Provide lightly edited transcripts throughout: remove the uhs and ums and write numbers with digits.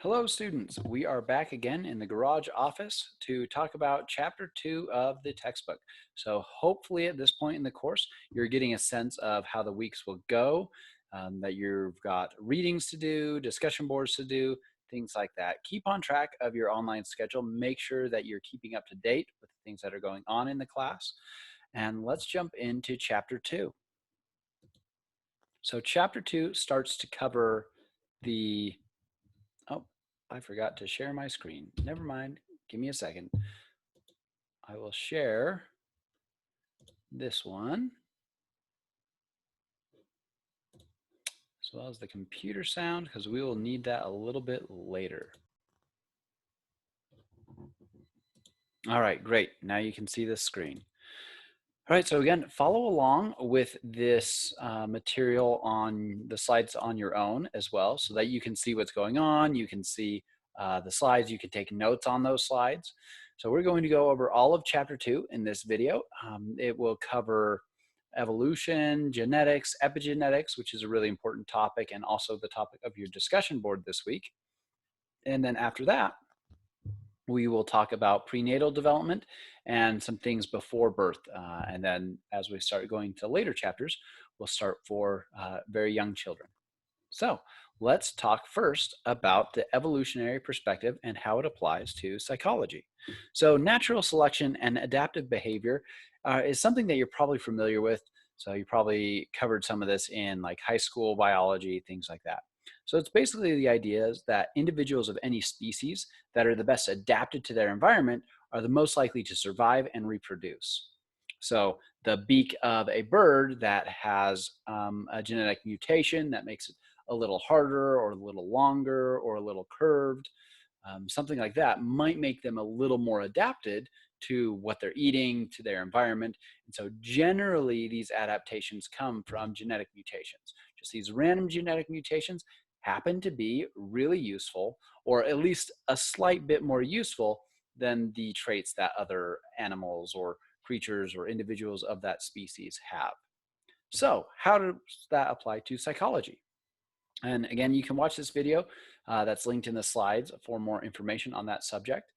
Hello, students. We are back again in the garage office to talk about chapter 2 of the textbook. So hopefully at this point in the course, you're getting a sense of how the weeks will go, that you've got readings to do, discussion boards to do, things like that. Keep on track of your online schedule. Make sure that you're keeping up to date with the things that are going on in the class. And let's jump into chapter 2. So chapter 2 starts to cover the Oh, I forgot to share my screen. Never mind. Give me a second. I will share this one as well as the computer sound because we will need that a little bit later. All right, great. Now you can see the screen. All right, so again, follow along with this material on the slides on your own as well so that you can see what's going on. You can see the slides. You can take notes on those slides. So we're going to go over all of chapter 2 in this video. It will cover evolution, genetics, epigenetics, which is a really important topic and also the topic of your discussion board this week. And then after that, we will talk about prenatal development and some things before birth. And then as we start going to later chapters, we'll start for very young children. So let's talk first about the evolutionary perspective and how it applies to psychology. So natural selection and adaptive behavior is something that you're probably familiar with. So you probably covered some of this in like high school biology, things like that. So it's basically the idea is that individuals of any species that are the best adapted to their environment are the most likely to survive and reproduce. So the beak of a bird that has a genetic mutation that makes it a little harder or a little longer or a little curved, something like that might make them a little more adapted to what they're eating, to their environment. And so generally these adaptations come from genetic mutations. Just these random genetic mutations happen to be really useful, or at least a slight bit more useful than the traits that other animals or creatures or individuals of that species have. So how does that apply to psychology? And again, you can watch this video that's linked in the slides for more information on that subject.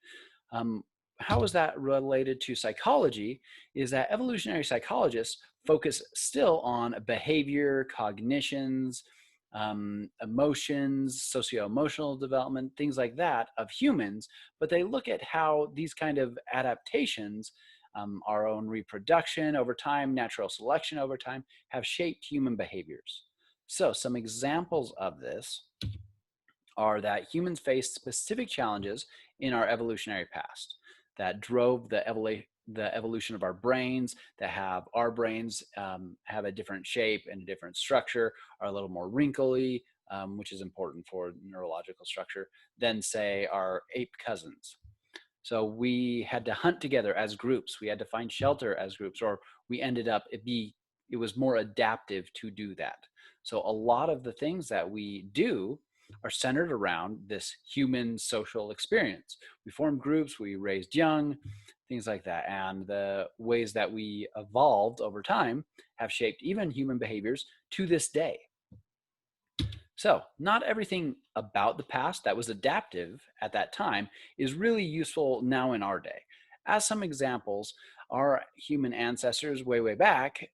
How is that related to psychology is that evolutionary psychologists focus still on behavior, cognitions, emotions, socio-emotional development, things like that of humans, but they look at how these kind of adaptations, our own reproduction over time, natural selection over time, have shaped human behaviors. So some examples of this are that humans faced specific challenges in our evolutionary past that drove the evolution of our brains, that have our brains have a different shape and a different structure, are a little more wrinkly, which is important for neurological structure, than say our ape cousins. So we had to hunt together as groups. We had to find shelter as groups, or we ended up, it was more adaptive to do that. So a lot of the things that we do are centered around this human social experience. We formed groups, we raised young, things like that. And the ways that we evolved over time have shaped even human behaviors to this day. So not everything about the past that was adaptive at that time is really useful now in our day. As some examples, our human ancestors way back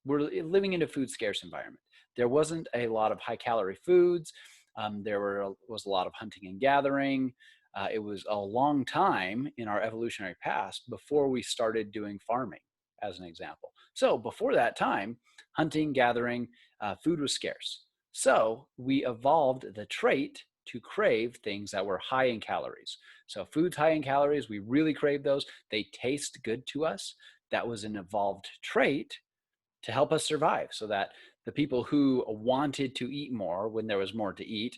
were living in a food scarce environment. There wasn't a lot of high calorie foods. Was a lot of hunting and gathering. It was a long time in our evolutionary past before we started doing farming, as an example. So before that time, hunting, gathering, food was scarce. So we evolved the trait to crave things that were high in calories. So foods high in calories, we really crave those. They taste good to us. That was an evolved trait to help us survive, so that the people who wanted to eat more when there was more to eat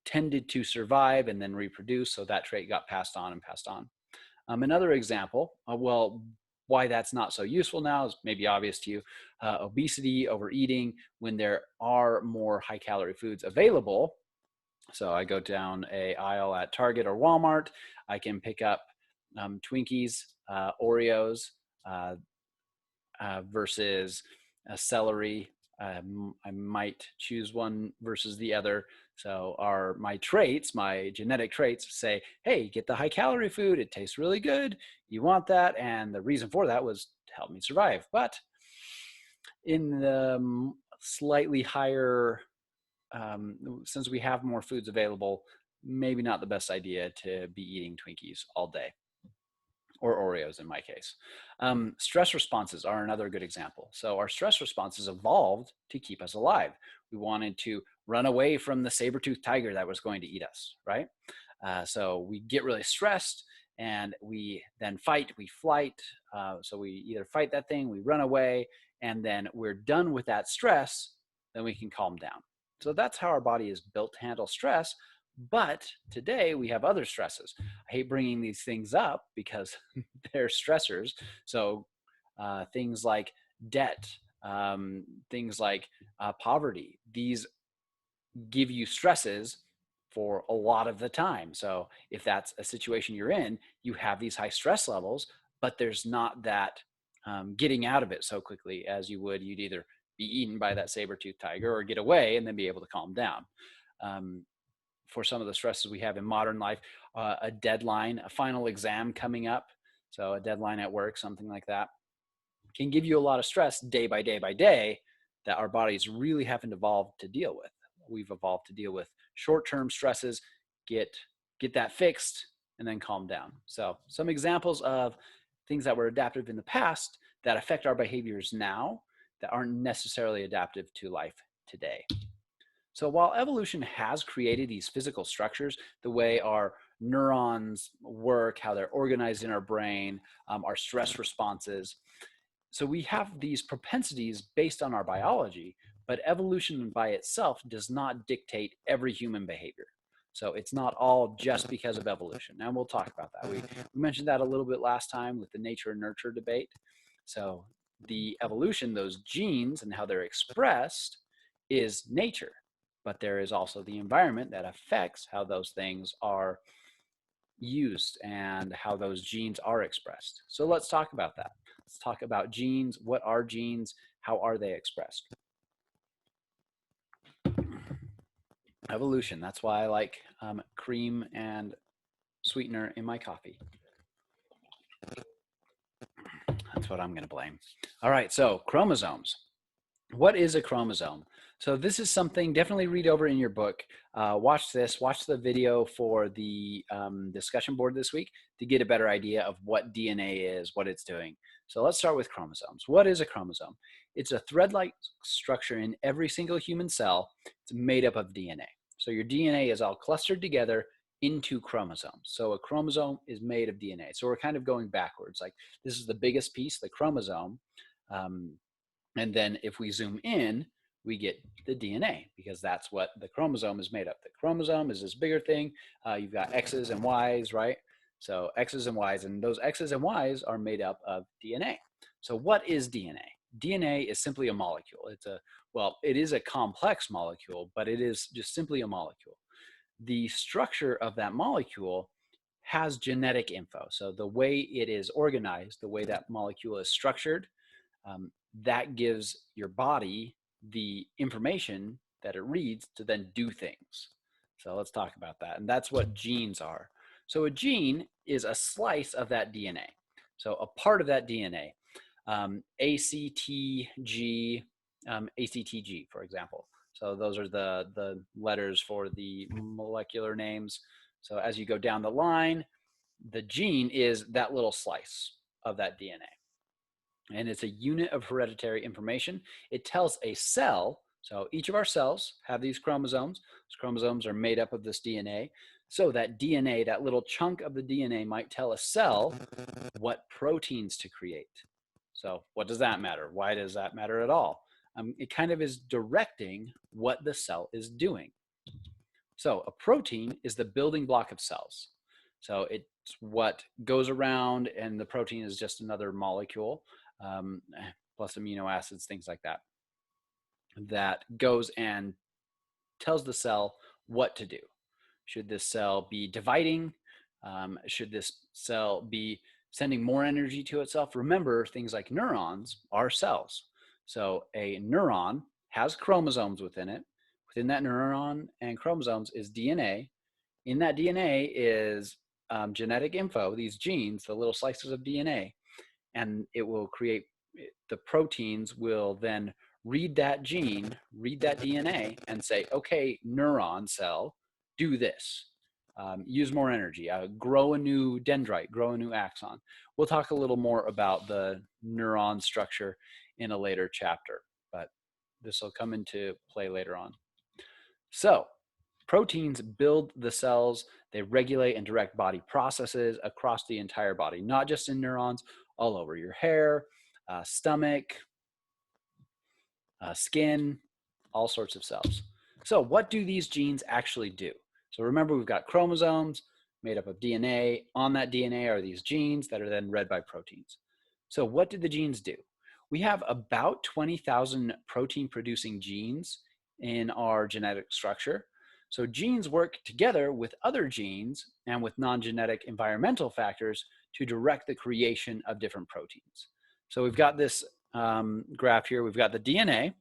tended to survive and then reproduce. So that trait got passed on and passed on. Another example, why that's not so useful now is maybe obvious to you. Obesity, overeating, when there are more high calorie foods available. So I go down a aisle at Target or Walmart, I can pick up Twinkies, Oreos versus celery, I might choose one versus the other. So my traits, my genetic traits say, hey, get the high calorie food. It tastes really good. You want that. And the reason for that was to help me survive. But in the slightly higher, since we have more foods available, maybe not the best idea to be eating Twinkies all day, or Oreos in my case. Stress responses are another good example. So our stress responses evolved to keep us alive. We wanted to run away from the saber-toothed tiger that was going to eat us, right? So we get really stressed and we then fight, we flight. So we either fight that thing, we run away, and then we're done with that stress, then we can calm down. So that's how our body is built to handle stress. But today we have other stresses. I hate bringing these things up because they're stressors. So things like debt, things like poverty, these give you stresses for a lot of the time. So if that's a situation you're in, you have these high stress levels, but there's not that getting out of it so quickly as you would. You'd either be eaten by that saber-toothed tiger or get away and then be able to calm down. For some of the stresses we have in modern life, a deadline, a final exam coming up, so a deadline at work, something like that, can give you a lot of stress day by day by day that our bodies really haven't evolved to deal with. We've evolved to deal with short-term stresses, get that fixed, and then calm down. So some examples of things that were adaptive in the past that affect our behaviors now that aren't necessarily adaptive to life today. So while evolution has created these physical structures, the way our neurons work, how they're organized in our brain, our stress responses, so we have these propensities based on our biology, but evolution by itself does not dictate every human behavior. So it's not all just because of evolution. And we'll talk about that. We mentioned that a little bit last time with the nature and nurture debate. So the evolution, those genes and how they're expressed is nature, but there is also the environment that affects how those things are used and how those genes are expressed. So let's talk about that. Let's talk about genes. What are genes? How are they expressed? Evolution. That's why I like cream and sweetener in my coffee. That's what I'm going to blame. All right, so chromosomes. What is a chromosome? So this is something, definitely read over in your book. Watch this, watch the video for the discussion board this week to get a better idea of what DNA is, what it's doing. So let's start with chromosomes. What is a chromosome? It's a thread-like structure in every single human cell. It's made up of DNA. So your DNA is all clustered together into chromosomes. So a chromosome is made of DNA. So we're kind of going backwards. Like this is the biggest piece, the chromosome. And then if we zoom in, we get the DNA because that's what the chromosome is made of. The chromosome is this bigger thing. You've got X's and Y's, right? So X's and Y's, and those X's and Y's are made up of DNA. So what is DNA? DNA is simply a molecule. It is a complex molecule, but it is just simply a molecule. The structure of that molecule has genetic info. So the way it is organized, the way that molecule is structured, that gives your body the information that it reads to then do things. So let's talk about that. And that's what genes are. So a gene is a slice of that DNA. So a part of that DNA, ACTG, ACTG, for example. So those are the letters for the molecular names. So as you go down the line, the gene is that little slice of that DNA. And it's a unit of hereditary information. It tells a cell, so each of our cells have these chromosomes. Those chromosomes are made up of this DNA. So that DNA, that little chunk of the DNA might tell a cell what proteins to create. So what does that matter? Why does that matter at all? It kind of is directing what the cell is doing. So a protein is the building block of cells. So it's what goes around, and the protein is just another molecule, plus amino acids, things like that, that goes and tells the cell what to do. Should this cell be dividing? Should this cell be sending more energy to itself? Remember, things like neurons are cells. So a neuron has chromosomes within it. Within that neuron and chromosomes is DNA. In that DNA is genetic info, these genes, the little slices of DNA, and it will create, the proteins will then read that gene, read that DNA, and say, okay, neuron cell, do this. Use more energy, grow a new dendrite, grow a new axon. We'll talk a little more about the neuron structure in a later chapter, but this will come into play later on. So, proteins build the cells, they regulate and direct body processes across the entire body, not just in neurons, all over your hair, stomach, skin, all sorts of cells. So what do these genes actually do? So remember, we've got chromosomes made up of DNA. On that DNA are these genes that are then read by proteins. So what do the genes do? We have about 20,000 protein producing genes in our genetic structure. So genes work together with other genes and with non-genetic environmental factors to direct the creation of different proteins. So we've got this graph here. We've got the DNA.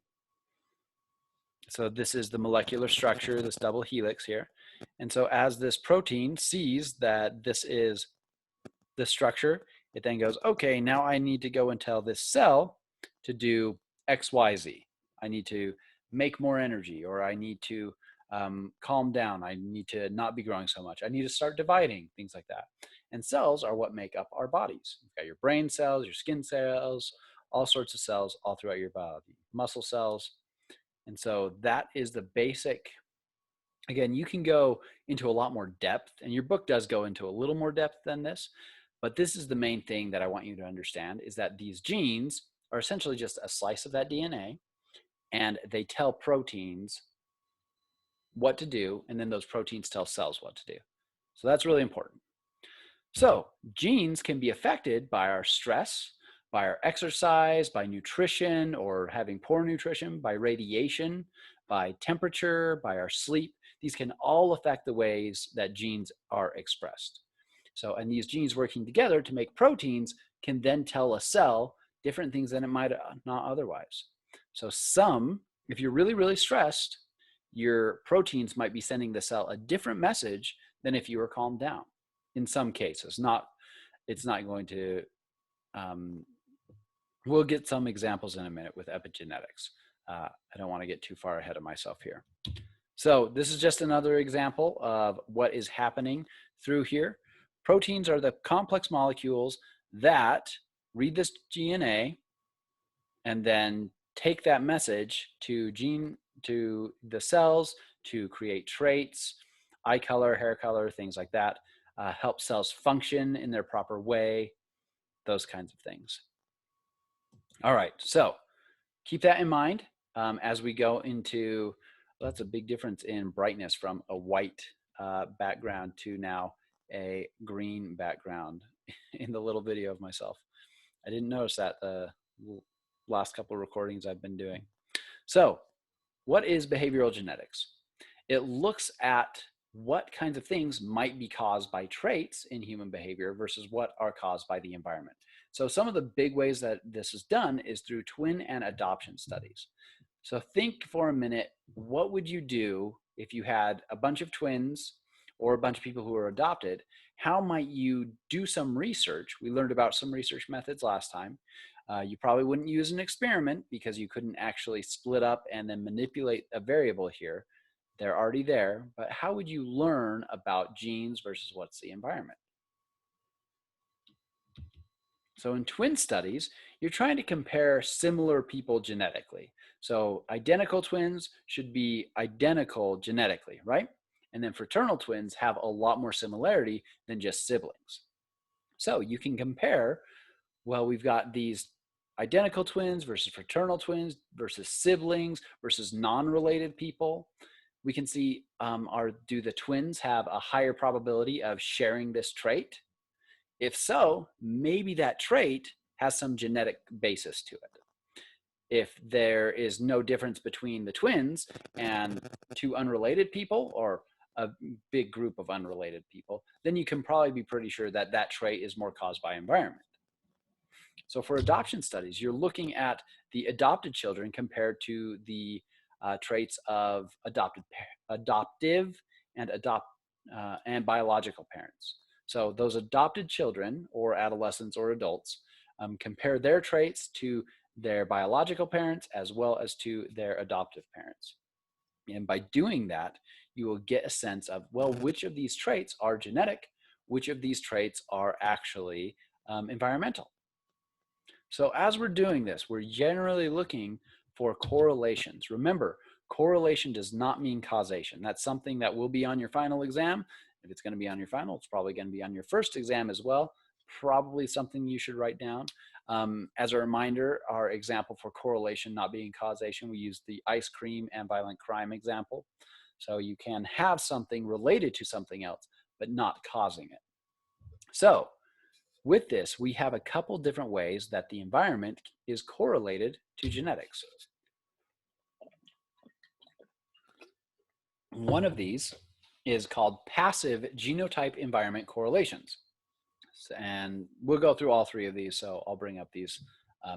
So this is the molecular structure, this double helix here. And so as this protein sees that this is the structure, it then goes, okay, now I need to go and tell this cell to do X, Y, Z. I need to make more energy, or I need to calm down. I need to not be growing so much. I need to start dividing, things like that. And cells are what make up our bodies. You've got your brain cells, your skin cells, all sorts of cells all throughout your body, muscle cells. And so that is the basic. Again, you can go into a lot more depth, and your book does go into a little more depth than this, but this is the main thing that I want you to understand, is that these genes are essentially just a slice of that DNA, and they tell proteins what to do, and then those proteins tell cells what to do. So that's really important. So genes can be affected by our stress, by our exercise, by nutrition or having poor nutrition, by radiation, by temperature, by our sleep. These can all affect the ways that genes are expressed. So, and these genes working together to make proteins can then tell a cell different things than it might not otherwise. So if you're really, really stressed, your proteins might be sending the cell a different message than if you were calmed down. In some cases, it's not going to, we'll get some examples in a minute with epigenetics. I don't want to get too far ahead of myself here. So this is just another example of what is happening through here. Proteins are the complex molecules that read this DNA and then take that message to the cells to create traits, eye color, hair color, things like that, help cells function in their proper way, those kinds of things. All right, so keep that in mind as we go into, well, that's a big difference in brightness from a white background to now a green background in the little video of myself. I didn't notice that the last couple of recordings I've been doing. So what is behavioral genetics? It looks at what kinds of things might be caused by traits in human behavior versus what are caused by the environment. So some of the big ways that this is done is through twin and adoption studies. So think for a minute, what would you do if you had a bunch of twins or a bunch of people who were adopted? How might you do some research? We learned about some research methods last time. You probably wouldn't use an experiment because you couldn't actually split up and then manipulate a variable here. They're already there, but how would you learn about genes versus what's the environment? So in twin studies, you're trying to compare similar people genetically. So identical twins should be identical genetically, right? And then fraternal twins have a lot more similarity than just siblings. So you can compare, well, we've got these identical twins versus fraternal twins versus siblings versus non-related people. We can see, do the twins have a higher probability of sharing this trait? If so, maybe that trait has some genetic basis to it. If there is no difference between the twins and two unrelated people or a big group of unrelated people, then you can probably be pretty sure that that trait is more caused by environment. So for adoption studies, you're looking at the adopted children compared to the traits of adoptive and and biological parents. So those adopted children or adolescents or adults compare their traits to their biological parents as well as to their adoptive parents. And by doing that, you will get a sense of, well, which of these traits are genetic, which of these traits are actually environmental. So as we're doing this, we're generally looking for correlations. Remember, correlation does not mean causation. That's something that will be on your final exam. If it's going to be on your final, it's probably going to be on your first exam as well. Probably something you should write down. As a reminder, our example for correlation not being causation, we use the ice cream and violent crime example. So you can have something related to something else, but not causing it. So with this, we have a couple different ways that the environment is correlated to genetics. One of these is called passive genotype environment correlations. And we'll go through all three of these, so I'll bring up these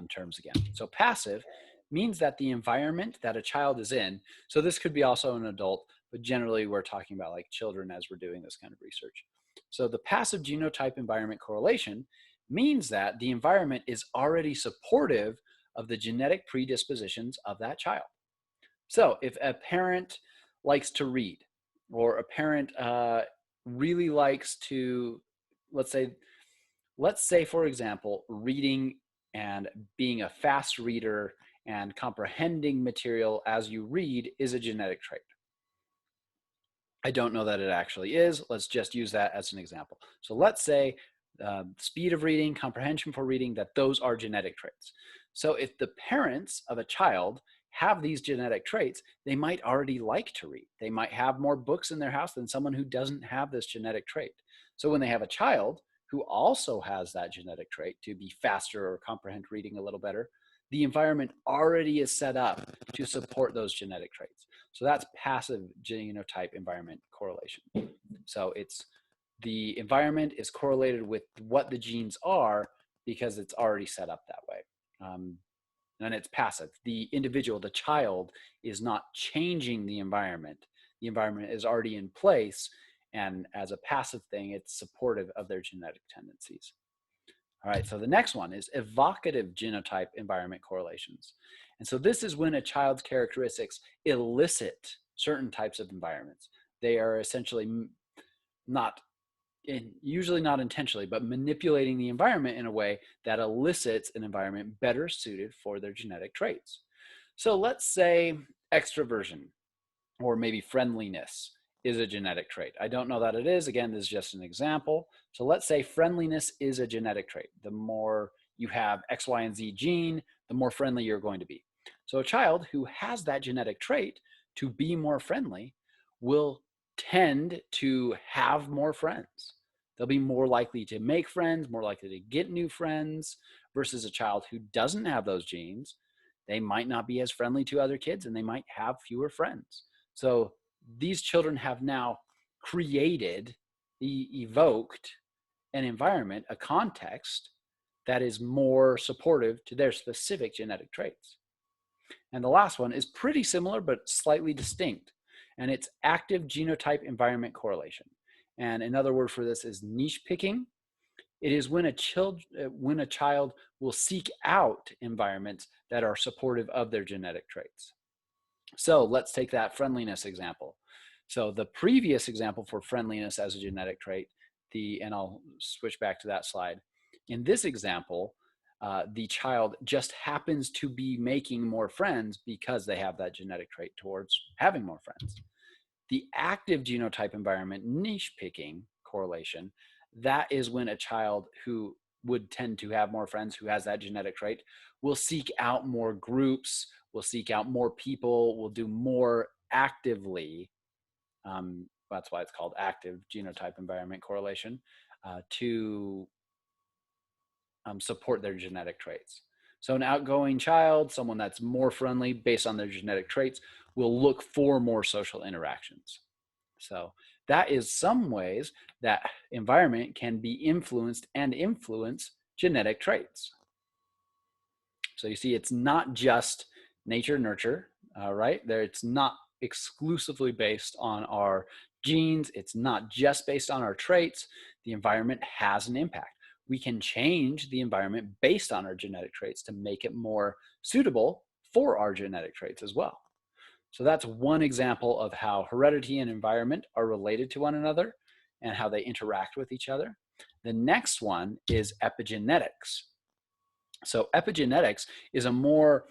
terms again. So passive means that the environment that a child is in, so this could be also an adult, but generally we're talking about like children as we're doing this kind of research. So the passive genotype environment correlation means that the environment is already supportive of the genetic predispositions of that child. So if a parent likes to read, or a parent really likes to, let's say, for example, reading and being a fast reader and comprehending material as you read is a genetic trait. I don't know that it actually is. Let's just use that as an example. So let's say speed of reading, comprehension for reading, that those are genetic traits. So if the parents of a child have these genetic traits, they might already like to read. They might have more books in their house than someone who doesn't have this genetic trait. So when they have a child who also has that genetic trait to be faster or comprehend reading a little better, the environment already is set up to support those genetic traits. So that's passive genotype environment correlation. So it's the environment is correlated with what the genes are because it's already set up that way. And it's passive. The individual, the child, is not changing the environment. The environment is already in place, and as a passive thing, it's supportive of their genetic tendencies. All right, so the next one is evocative genotype environment correlations. And so this is when a child's characteristics elicit certain types of environments. They are essentially usually not intentionally, but manipulating the environment in a way that elicits an environment better suited for their genetic traits. So let's say extroversion or maybe friendliness is a genetic trait. I don't know that it is. Again, this is just an example. So let's say friendliness is a genetic trait. The more you have X, Y, and Z gene, the more friendly you're going to be. So a child who has that genetic trait to be more friendly will tend to have more friends. They'll be more likely to make friends, more likely to get new friends, versus a child who doesn't have those genes. They might not be as friendly to other kids and they might have fewer friends. So these children have now evoked an environment, a context that is more supportive to their specific genetic traits. And the last one is pretty similar, but slightly distinct. And it's active genotype environment correlation. And another word for this is niche picking. It is when a child will seek out environments that are supportive of their genetic traits. So let's take that friendliness example. So the previous example for friendliness as a genetic trait, and I'll switch back to that slide. In this example, the child just happens to be making more friends because they have that genetic trait towards having more friends. The active genotype environment niche picking correlation, that is when a child who would tend to have more friends who has that genetic trait will seek out more groups, will seek out more people, will do more actively. That's why it's called active genotype environment correlation, to support their genetic traits. So an outgoing child, someone that's more friendly based on their genetic traits, will look for more social interactions. So that is some ways that environment can be influenced and influence genetic traits. So you see, it's not just nature, nurture, right? There, it's not exclusively based on our genes. It's not just based on our traits. The environment has an impact. We can change the environment based on our genetic traits to make it more suitable for our genetic traits as well. So that's one example of how heredity and environment are related to one another and how they interact with each other. The next one is epigenetics. So epigenetics is a more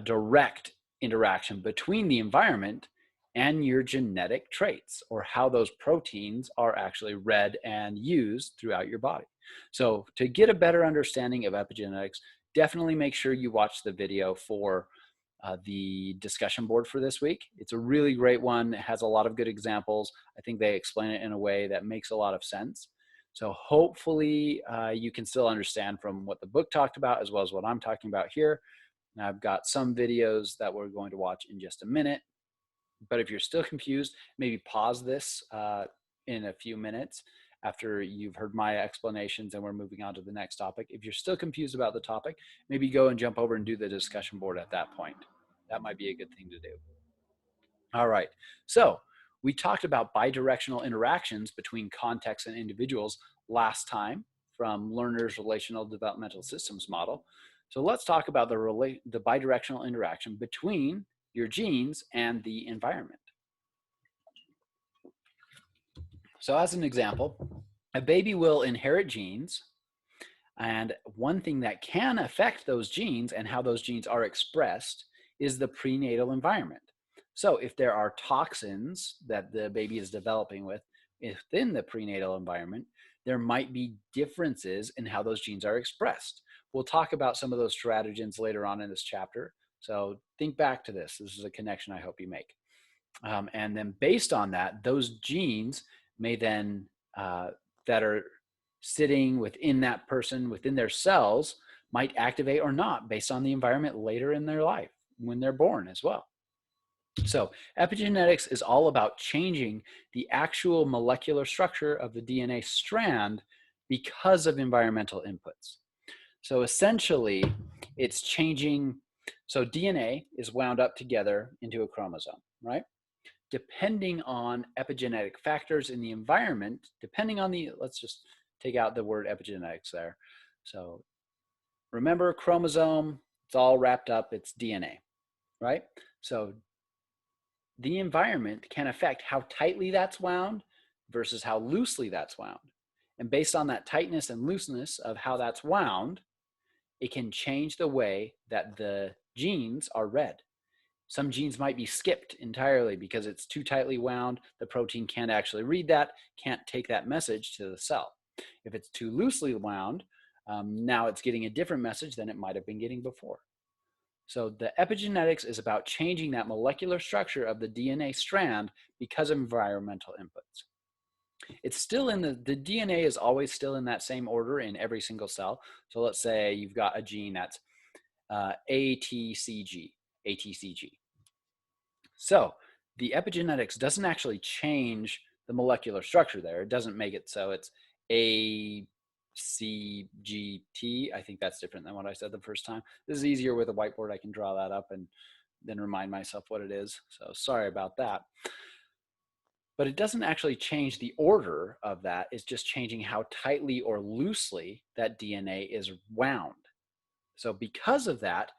direct interaction between the environment and your genetic traits, or how those proteins are actually read and used throughout your body. So to get a better understanding of epigenetics, definitely make sure you watch the video for the discussion board for this week. It's a really great one. It has a lot of good examples. I think they explain it in a way that makes a lot of sense. So hopefully you can still understand from what the book talked about as well as what I'm talking about here. And I've got some videos that we're going to watch in just a minute. But if you're still confused, maybe pause this in a few minutes after you've heard my explanations and we're moving on to the next topic. If you're still confused about the topic, maybe go and jump over and do the discussion board at that point. That might be a good thing to do. All right, so we talked about bidirectional interactions between contexts and individuals last time from Lerner's relational developmental systems model. So let's talk about the bidirectional interaction between your genes and the environment. So as an example, a baby will inherit genes, and one thing that can affect those genes and how those genes are expressed is the prenatal environment. So if there are toxins that the baby is developing within the prenatal environment, there might be differences in how those genes are expressed. We'll talk about some of those stratagems later on in this chapter. So think back to this. This is a connection I hope you make. And then based on that, those genes may then, that are sitting within that person, within their cells, might activate or not based on the environment later in their life when they're born as well. So epigenetics is all about changing the actual molecular structure of the DNA strand because of environmental inputs. So essentially, it's changing. So DNA is wound up together into a chromosome, right? Depending on epigenetic factors in the environment, depending on the, let's just take out the word epigenetics there. So remember, chromosome, it's all wrapped up, it's DNA, right? So the environment can affect how tightly that's wound versus how loosely that's wound. And based on that tightness and looseness of how that's wound, it can change the way that the genes are read. Some genes might be skipped entirely because it's too tightly wound. The protein can't actually read that, can't take that message to the cell. If it's too loosely wound, now it's getting a different message than it might have been getting before. So the epigenetics is about changing that molecular structure of the DNA strand because of environmental inputs. It's still in the DNA is always still in that same order in every single cell. So let's say you've got a gene that's ATCG. So the epigenetics doesn't actually change the molecular structure there. It doesn't make it so it's ACGT. I think that's different than what I said the first time. This is easier with a whiteboard. I can draw that up and then remind myself what it is. So sorry about that. But it doesn't actually change the order of that. It's just changing how tightly or loosely that DNA is wound. So because of that,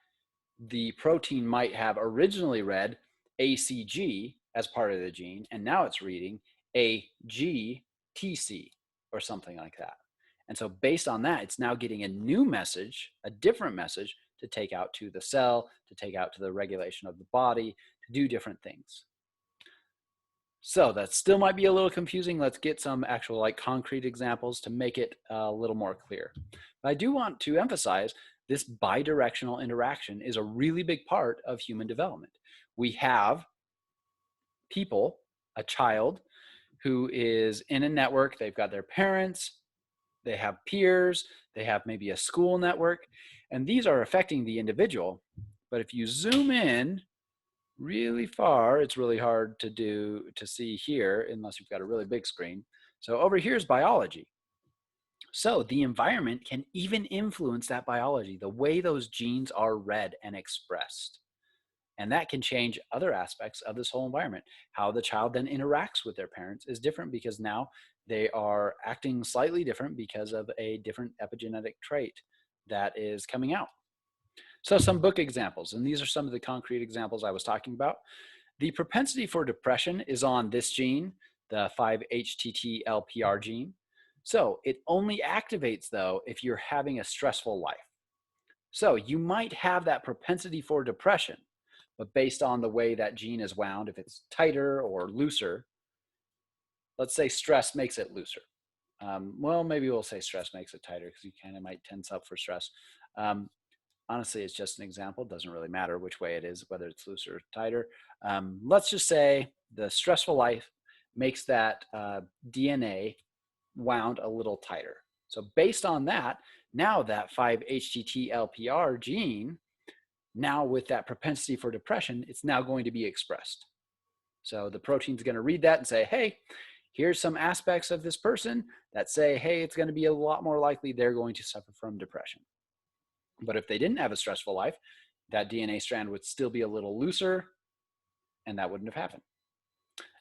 the protein might have originally read ACG as part of the gene, and now it's reading AGTC or something like that. And so based on that, it's now getting a new message, a different message to take out to the cell, to take out to the regulation of the body, to do different things. So that still might be a little confusing. Let's get some actual like concrete examples to make it a little more clear. But I do want to emphasize this bidirectional interaction is a really big part of human development. We have people, a child who is in a network, they've got their parents, they have peers, they have maybe a school network, and these are affecting the individual. But if you zoom in really far, it's really hard to see here unless you've got a really big screen. So over here is biology. So the environment can even influence that biology, the way those genes are read and expressed. And that can change other aspects of this whole environment. How the child then interacts with their parents is different because now they are acting slightly different because of a different epigenetic trait that is coming out. So some book examples, and these are some of the concrete examples I was talking about. The propensity for depression is on this gene, the 5-HTT-LPR gene. So it only activates though if you're having a stressful life. So you might have that propensity for depression, but based on the way that gene is wound, if it's tighter or looser, let's say stress makes it looser. Well, maybe we'll say stress makes it tighter because you kind of might tense up for stress. Honestly, it's just an example. It doesn't really matter which way it is, whether it's looser or tighter. Let's just say the stressful life makes that DNA wound a little tighter. So based on that, now that 5-HTT-LPR gene, now with that propensity for depression, it's now going to be expressed. So the protein's going to read that and say, hey, here's some aspects of this person that say, hey, it's going to be a lot more likely they're going to suffer from depression. But if they didn't have a stressful life, that DNA strand would still be a little looser, and that wouldn't have happened.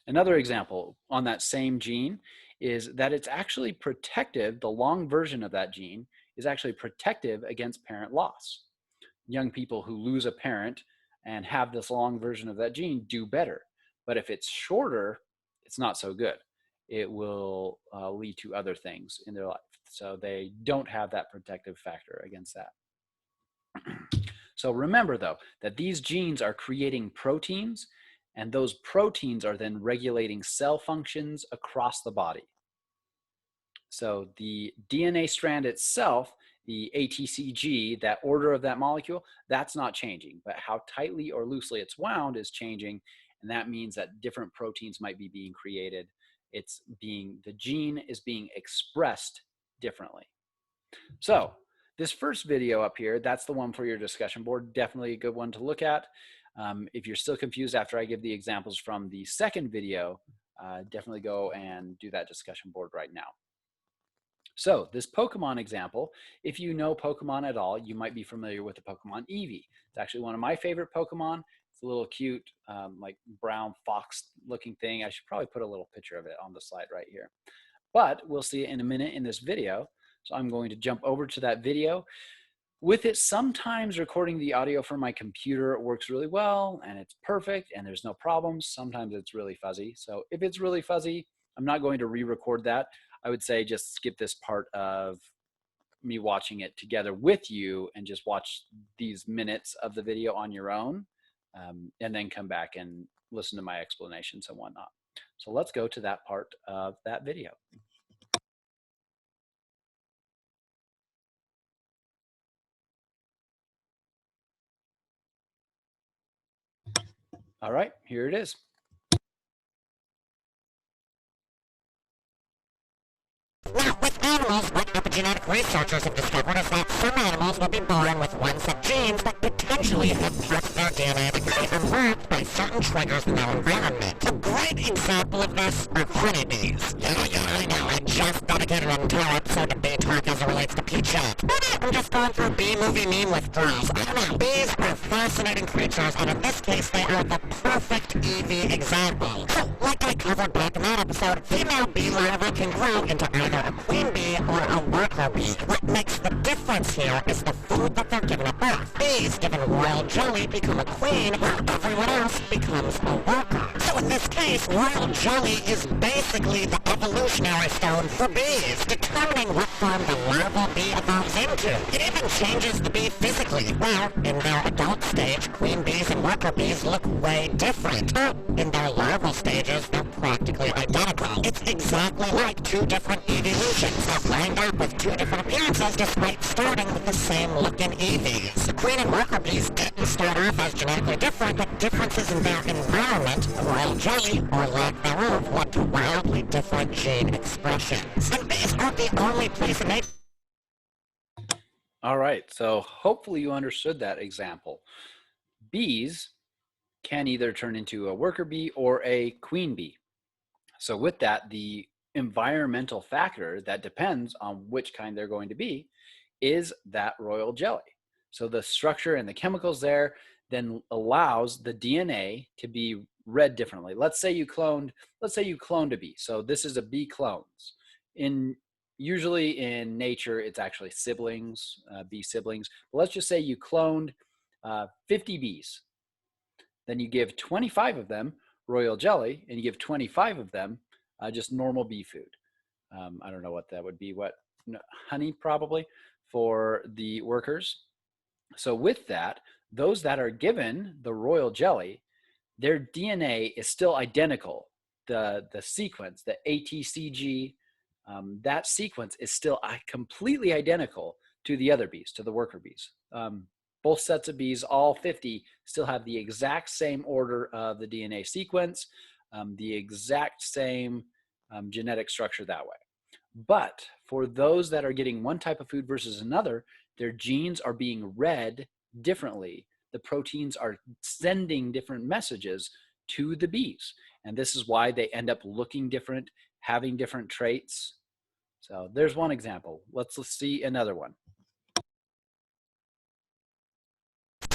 Another example on that same gene is that it's actually protective. The long version of that gene is actually protective against parent loss. Young people who lose a parent and have this long version of that gene do better. But if it's shorter, it's not so good. It will lead to other things in their life. So they don't have that protective factor against that. So remember though, that these genes are creating proteins, and those proteins are then regulating cell functions across the body. So the DNA strand itself, the ATCG, that order of that molecule, that's not changing, but how tightly or loosely it's wound is changing. And that means that different proteins might be being created. The gene is being expressed differently. So this first video up here, that's the one for your discussion board. Definitely a good one to look at. If you're still confused after I give the examples from the second video, definitely go and do that discussion board right now. So this Pokemon example, if you know Pokemon at all, you might be familiar with the Pokemon Eevee. It's actually one of my favorite Pokemon. It's a little cute, like brown fox looking thing. I should probably put a little picture of it on the slide right here. But we'll see it in a minute in this video. So I'm going to jump over to that video. With it sometimes recording the audio from my computer works really well and it's perfect and there's no problems. Sometimes it's really fuzzy. So if it's really fuzzy, I'm not going to re-record that. I would say just skip this part of me watching it together with you and just watch these minutes of the video on your own, and then come back and listen to my explanations and whatnot. So let's go to that part of that video. All right, here it is. Now, with animals, what epigenetic researchers have discovered is that some animals will be born with one set genes that potentially have parts of their DNA that can be unlocked by certain triggers in their environment. A great example of this are honeybees. Yeah, I know, I just dedicated an entire episode to bee talk as it relates to Peach Shop. I'm just going through bee movie meme withdrawals. I don't know, bees are fascinating creatures, and in this case, they are the perfect Eevee example. So, like I covered back in that episode, female bee larvae can grow into either a queen bee or a worker bee. What makes the difference here is the food that they're given at birth. Bees given royal jelly become a queen, while everyone else becomes a worker. So in this case, royal jelly is basically the evolutionary stone for bees, determining what form the larval bee evolves into. It even changes the bee physically. Well, in their adult stage, queen bees and worker bees look way different. But in their larval stages, they're practically identical. It's exactly like two different evolutions that lined up with two different appearances despite starting with the same looking Eevees. The queen and worker bees didn't start off as genetically different, but differences in their environment, royal jelly, or lack thereof, led to wildly different gene expressions. And bees aren't the only place in nature. All right, so hopefully you understood that example. Bees can either turn into a worker bee or a queen bee. So with that, the environmental factor that depends on which kind they're going to be is that royal jelly. So the structure and the chemicals there then allows the DNA to be read differently. Let's say you cloned a bee. So this is a bee clones. Usually in nature, it's actually siblings, bee siblings. But let's just say you cloned 50 bees. Then you give 25 of them royal jelly, and you give 25 of them just normal bee food. I don't know what that would be. Honey probably for the workers. So with that, those that are given the royal jelly, their DNA is still identical. The sequence, the ATCG, that sequence is still completely identical to the other bees, to the worker bees. Both sets of bees, all 50, still have the exact same order of the DNA sequence, the exact same genetic structure that way. But for those that are getting one type of food versus another, their genes are being read differently. The proteins are sending different messages to the bees. And this is why they end up looking different, having different traits. So there's one example. Let's see another one.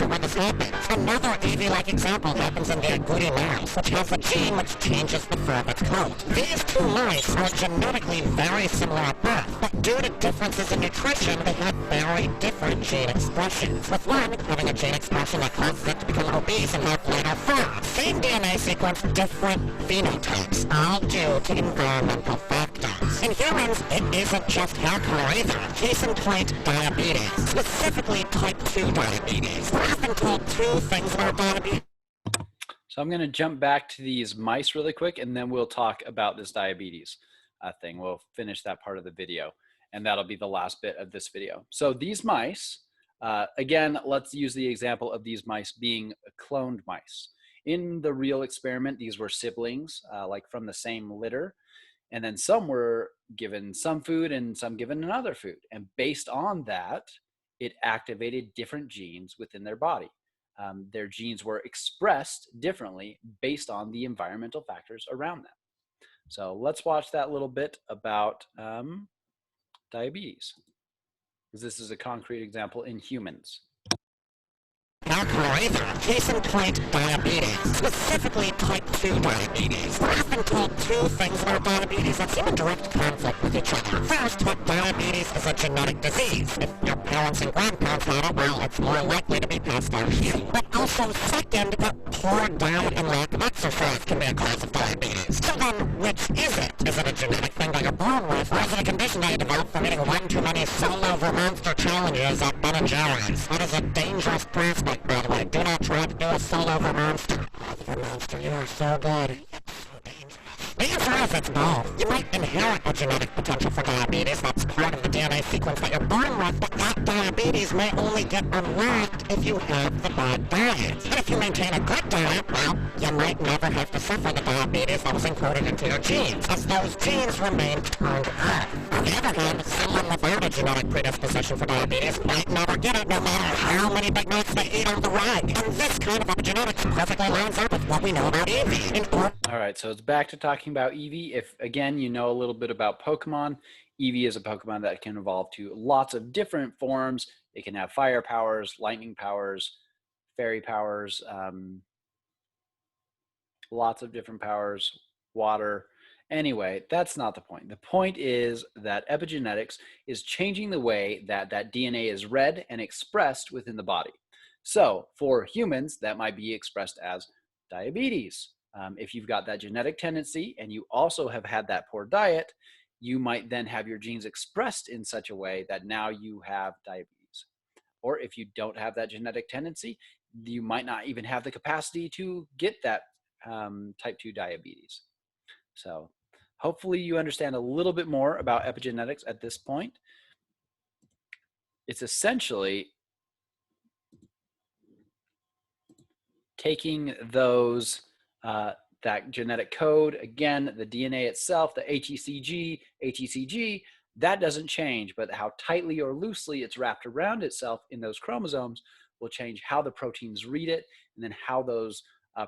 When this happens, another EV-like example happens in the agouti mouse, which has a gene which changes the fur of its coat. These two mice are genetically very similar at birth, but due to differences in nutrition, they have very different gene expressions, with one having a gene expression that causes it to become obese and have lighter fur. Same DNA sequence, different phenotypes, all due to environmental factors. In humans, it isn't just hair color either. Case in point, diabetes, specifically type 2 diabetes. We're often told two things about diabetes. So I'm going to jump back to these mice really quick, and then we'll talk about this diabetes thing. We'll finish that part of the video, and that'll be the last bit of this video. So these mice, again, let's use the example of these mice being cloned mice. In the real experiment, these were siblings, like from the same litter, and then some were given some food and some given another food. And based on that, it activated different genes within their body. Their genes were expressed differently based on the environmental factors around them. So let's watch that little bit about diabetes, because this is a concrete example in humans. Hair color either. Case in point, diabetes, specifically type 2 diabetes. We're often told two things about diabetes that seem in direct conflict with each other. First, that diabetes is a genetic disease. If your parents and grandparents had it, well, it's more likely to be passed down to you. But also, second, that poor diet and lack of exercise can be a cause of diabetes. So then, which is it? Is it a genetic thing that you're born with, or is it a condition that you develop from eating one too many solo Vermonster challenges at Ben & Jerry's? That is a dangerous prospect. By the way, do not try to do a solo Vermonster. Vermonster, you are so good. The answer is it's both. You might inherit a genetic potential for diabetes that's part of the DNA sequence that you're born with, but that diabetes may only get unlocked if you have the bad diet. And if you maintain a good diet, well, you might never have to suffer the diabetes that was encoded into your genes, as those genes remain turned off. On the other hand, someone without a genetic predisposition for diabetes might never get it no matter how many big nights they eat on the reg. And this kind of epigenetics perfectly lines up with what we know about Eevee. All right, so it's back to talking about Eevee. If, again, you know a little bit about Pokemon, Eevee is a Pokemon that can evolve to lots of different forms. It can have fire powers, lightning powers, fairy powers, lots of different powers, water. Anyway, that's not the point. The point is that epigenetics is changing the way that that DNA is read and expressed within the body. So for humans, that might be expressed as diabetes. If you've got that genetic tendency and you also have had that poor diet, you might then have your genes expressed in such a way that now you have diabetes. Or if you don't have that genetic tendency, you might not even have the capacity to get that type 2 diabetes. So hopefully you understand a little bit more about epigenetics at this point. It's essentially taking those that genetic code, again, the DNA itself, the ATCG, that doesn't change, but how tightly or loosely it's wrapped around itself in those chromosomes will change how the proteins read it, and then how those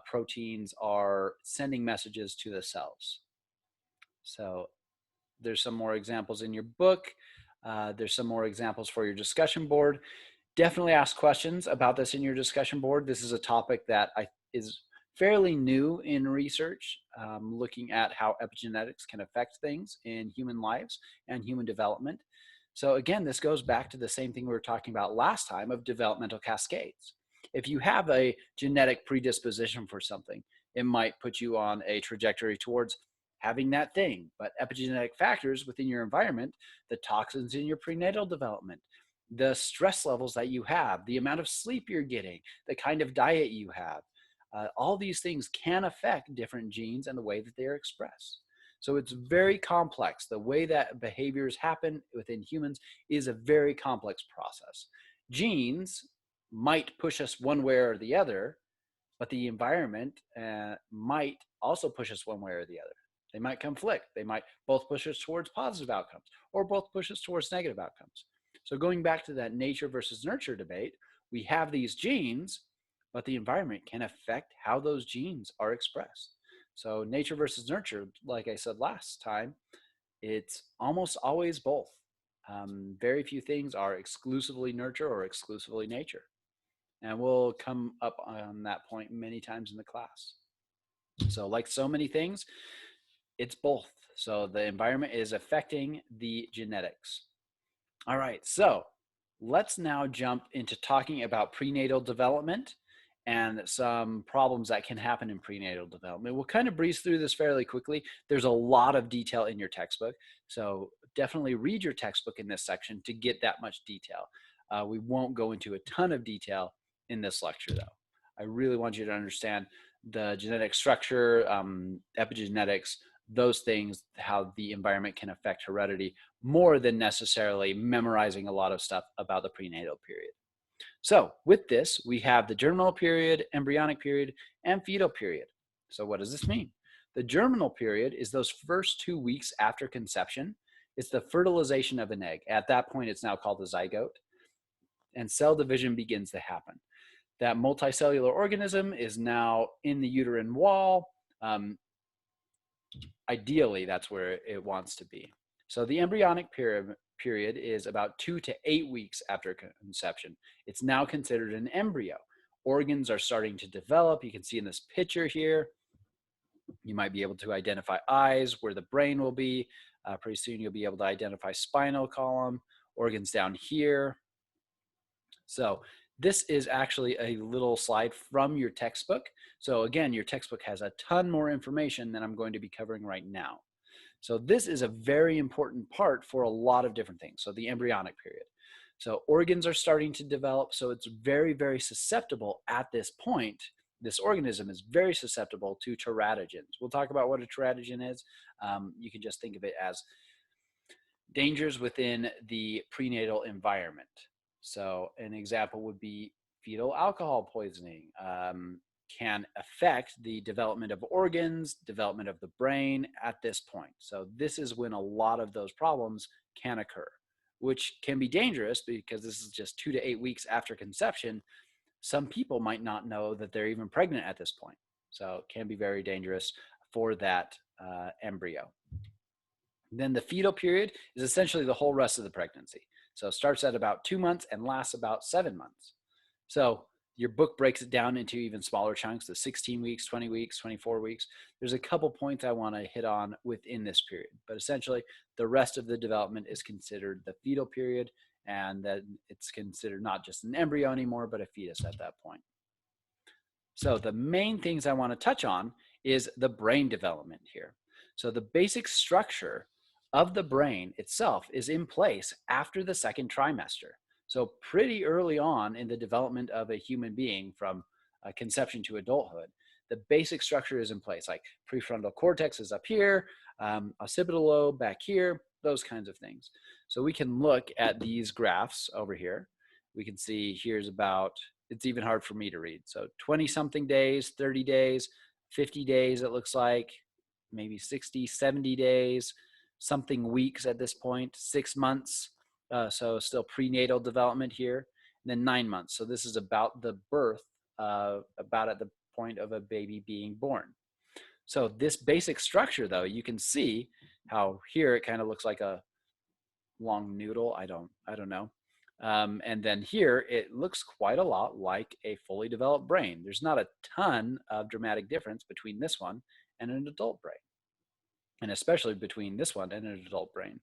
proteins are sending messages to the cells. So There's some more examples in your book. There's some more examples for your discussion board. Definitely ask questions about this in your discussion board. This is a topic that is fairly new in research, looking at how epigenetics can affect things in human lives and human development. So again, this goes back to the same thing we were talking about last time of developmental cascades. If you have a genetic predisposition for something, it might put you on a trajectory towards having that thing. But epigenetic factors within your environment, the toxins in your prenatal development, the stress levels that you have, the amount of sleep you're getting, the kind of diet you have, all these things can affect different genes and the way that they are expressed. So it's very complex. The way that behaviors happen within humans is a very complex process. Genes might push us one way or the other, but the environment might also push us one way or the other. They might conflict. They might both push us towards positive outcomes or both push us towards negative outcomes. So going back to that nature versus nurture debate, we have these genes, but the environment can affect how those genes are expressed. So nature versus nurture, like I said last time, it's almost always both. Very few things are exclusively nurture or exclusively nature. And we'll come up on that point many times in the class. So like so many things, it's both. So the environment is affecting the genetics. All right, so let's now jump into talking about prenatal development and some problems that can happen in prenatal development. We'll kind of breeze through this fairly quickly. There's a lot of detail in your textbook, so definitely read your textbook in this section to get that much detail. We won't go into a ton of detail in this lecture, though. I really want you to understand the genetic structure, epigenetics, those things, how the environment can affect heredity more than necessarily memorizing a lot of stuff about the prenatal period. So with this, we have the germinal period, embryonic period, and fetal period. So what does this mean? The germinal period is those first 2 weeks after conception. It's the fertilization of an egg. At that point, it's now called a zygote, and cell division begins to happen. That multicellular organism is now in the uterine wall. Ideally, that's where it wants to be. So the embryonic period is about 2 to 8 weeks after conception. It's now considered an embryo. Organs are starting to develop. You can see in this picture here, you might be able to identify eyes, where the brain will be. Pretty soon you'll be able to identify spinal column, organs down here. So this is actually a little slide from your textbook. So again, your textbook has a ton more information than I'm going to be covering right now. So this is a very important part for a lot of different things. So the embryonic period. So organs are starting to develop. So it's very, very susceptible at this point. This organism is very susceptible to teratogens. We'll talk about what a teratogen is. You can just think of it as dangers within the prenatal environment. So an example would be fetal alcohol poisoning. Can affect the development of organs, development of the brain at this point. So this is when a lot of those problems can occur, which can be dangerous because this is just 2 to 8 weeks after conception. Some people might not know that they're even pregnant at this point. So it can be very dangerous for that embryo. Then the fetal period is essentially the whole rest of the pregnancy. So it starts at about 2 months and lasts about 7 months. So your book breaks it down into even smaller chunks, the 16 weeks, 20 weeks, 24 weeks. There's a couple points I want to hit on within this period, but essentially the rest of the development is considered the fetal period, and that it's considered not just an embryo anymore, but a fetus at that point. So the main things I want to touch on is the brain development here. So the basic structure of the brain itself is in place after the second trimester. So pretty early on in the development of a human being from conception to adulthood, the basic structure is in place, like prefrontal cortex is up here, occipital lobe back here, those kinds of things. So we can look at these graphs over here. We can see here's about, it's even hard for me to read. So 20 something days, 30 days, 50 days, it looks like, maybe 60, 70 days, something weeks at this point, 6 months. So still prenatal development here, and then 9 months. So this is about the birth, about at the point of a baby being born. So this basic structure, though, you can see how here it kind of looks like a long noodle. I don't know. And then here it looks quite a lot like a fully developed brain. There's not a ton of dramatic difference between this one and an adult brain, and especially between this one and an adult brain.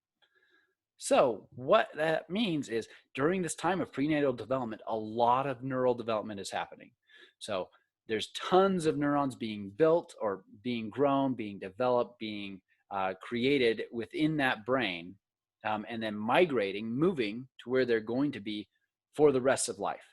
So what that means is during this time of prenatal development, a lot of neural development is happening. So there's tons of neurons being built or being grown, being developed, being created within that brain, and then migrating, moving to where they're going to be for the rest of life.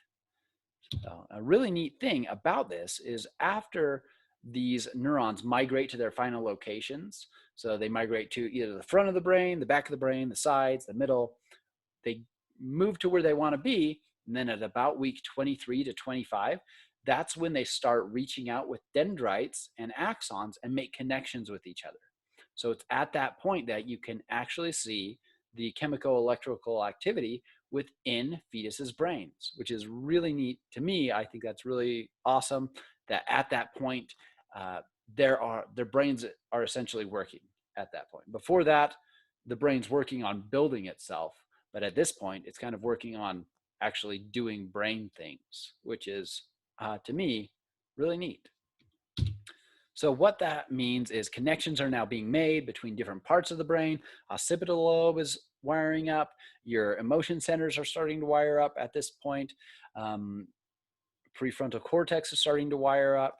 A really neat thing about this is after these neurons migrate to their final locations, so they migrate to either the front of the brain, the back of the brain, the sides, the middle, they move to where they want to be, and then at about week 23 to 25, that's when they start reaching out with dendrites and axons and make connections with each other. So it's at that point that you can actually see the chemical electrical activity within fetuses' brains, which is really neat to me. I think that's really awesome that at that point, their brains are essentially working at that point. Before that, the brain's working on building itself, but at this point, it's kind of working on actually doing brain things, which is, to me, really neat. So what that means is connections are now being made between different parts of the brain. Occipital lobe is wiring up. Your emotion centers are starting to wire up at this point. Prefrontal cortex is starting to wire up.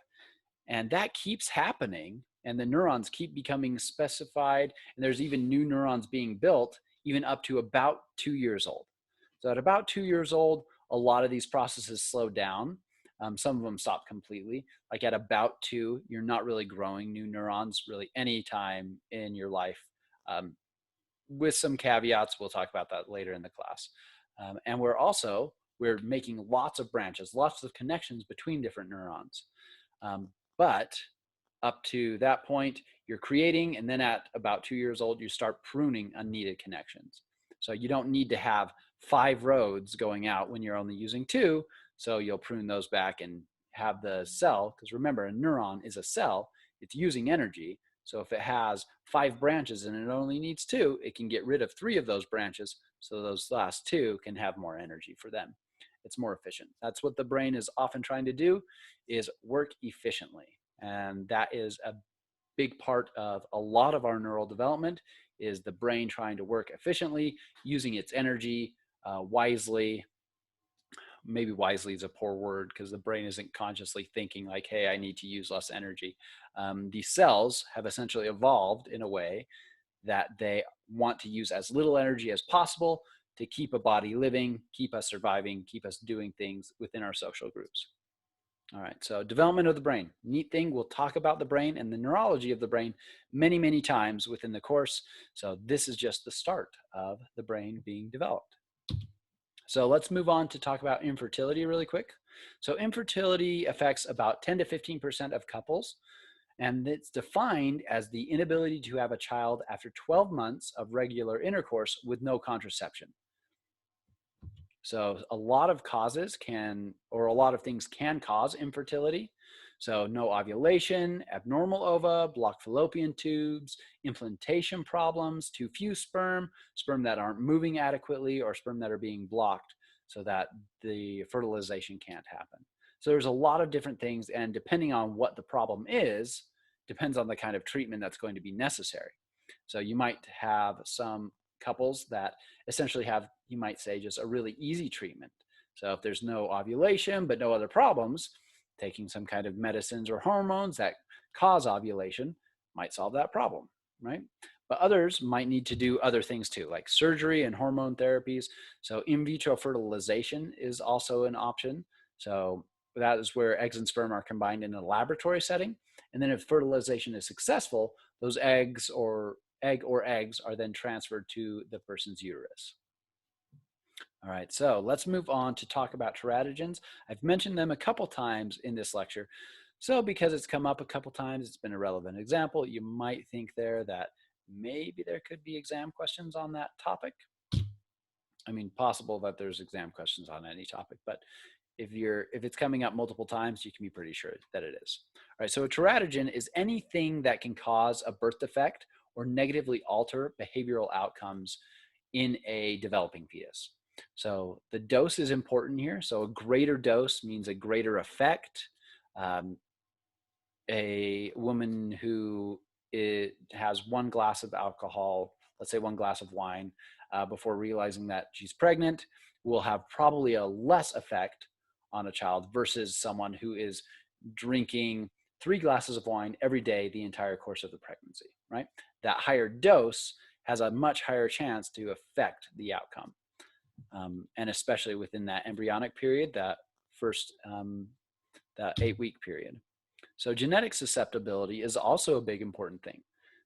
And that keeps happening. And the neurons keep becoming specified. And there's even new neurons being built, even up to about 2 years old. So at about 2 years old, a lot of these processes slow down. Some of them stop completely. Like at about 2, you're not really growing new neurons really any time in your life. With some caveats, we'll talk about that later in the class. And we're making lots of branches, lots of connections between different neurons. But up to that point, you're creating, and then at about 2 years old, you start pruning unneeded connections. So you don't need to have 5 roads going out when you're only using 2. So you'll prune those back and have the cell, because remember, a neuron is a cell, it's using energy. So if it has 5 branches and it only needs 2, it can get rid of 3 of those branches so those last 2 can have more energy for them. It's more efficient. That's what the brain is often trying to do, is work efficiently. And that is a big part of a lot of our neural development, is the brain trying to work efficiently, using its energy wisely. Maybe wisely is a poor word because the brain isn't consciously thinking like, hey, I need to use less energy. These cells have essentially evolved in a way that they want to use as little energy as possible to keep a body living, keep us surviving, keep us doing things within our social groups. All right, so development of the brain. Neat thing, we'll talk about the brain and the neurology of the brain many, many times within the course. So this is just the start of the brain being developed. So let's move on to talk about infertility really quick. So infertility affects about 10 to 15% of couples, and it's defined as the inability to have a child after 12 months of regular intercourse with no contraception. So a lot of causes can, or a lot of things can cause infertility. So no ovulation, abnormal ova, blocked fallopian tubes, implantation problems, too few sperm, sperm that aren't moving adequately, or sperm that are being blocked so that the fertilization can't happen. So there's a lot of different things, and depending on what the problem is, depends on the kind of treatment that's going to be necessary. So you might have some couples that essentially have, you might say, just a really easy treatment. So if there's no ovulation but no other problems, taking some kind of medicines or hormones that cause ovulation might solve that problem, right? But others might need to do other things too, like surgery and hormone therapies. So in vitro fertilization is also an option. So that is where eggs and sperm are combined in a laboratory setting. And then if fertilization is successful, those eggs or eggs are then transferred to the person's uterus. All right, so let's move on to talk about teratogens. I've mentioned them a couple times in this lecture. So because it's come up a couple times, it's been a relevant example. You might think there that maybe there could be exam questions on that topic. I mean, possible that there's exam questions on any topic, but if it's coming up multiple times, you can be pretty sure that it is. All right, so a teratogen is anything that can cause a birth defect or negatively alter behavioral outcomes in a developing fetus. So the dose is important here. So a greater dose means a greater effect. A woman who has one glass of alcohol, let's say one glass of wine, before realizing that she's pregnant, will have probably a less effect on a child versus someone who is drinking 3 glasses of wine every day the entire course of the pregnancy, right? That higher dose has a much higher chance to affect the outcome. And especially within that embryonic period, that first, that 8-week period. So genetic susceptibility is also a big important thing.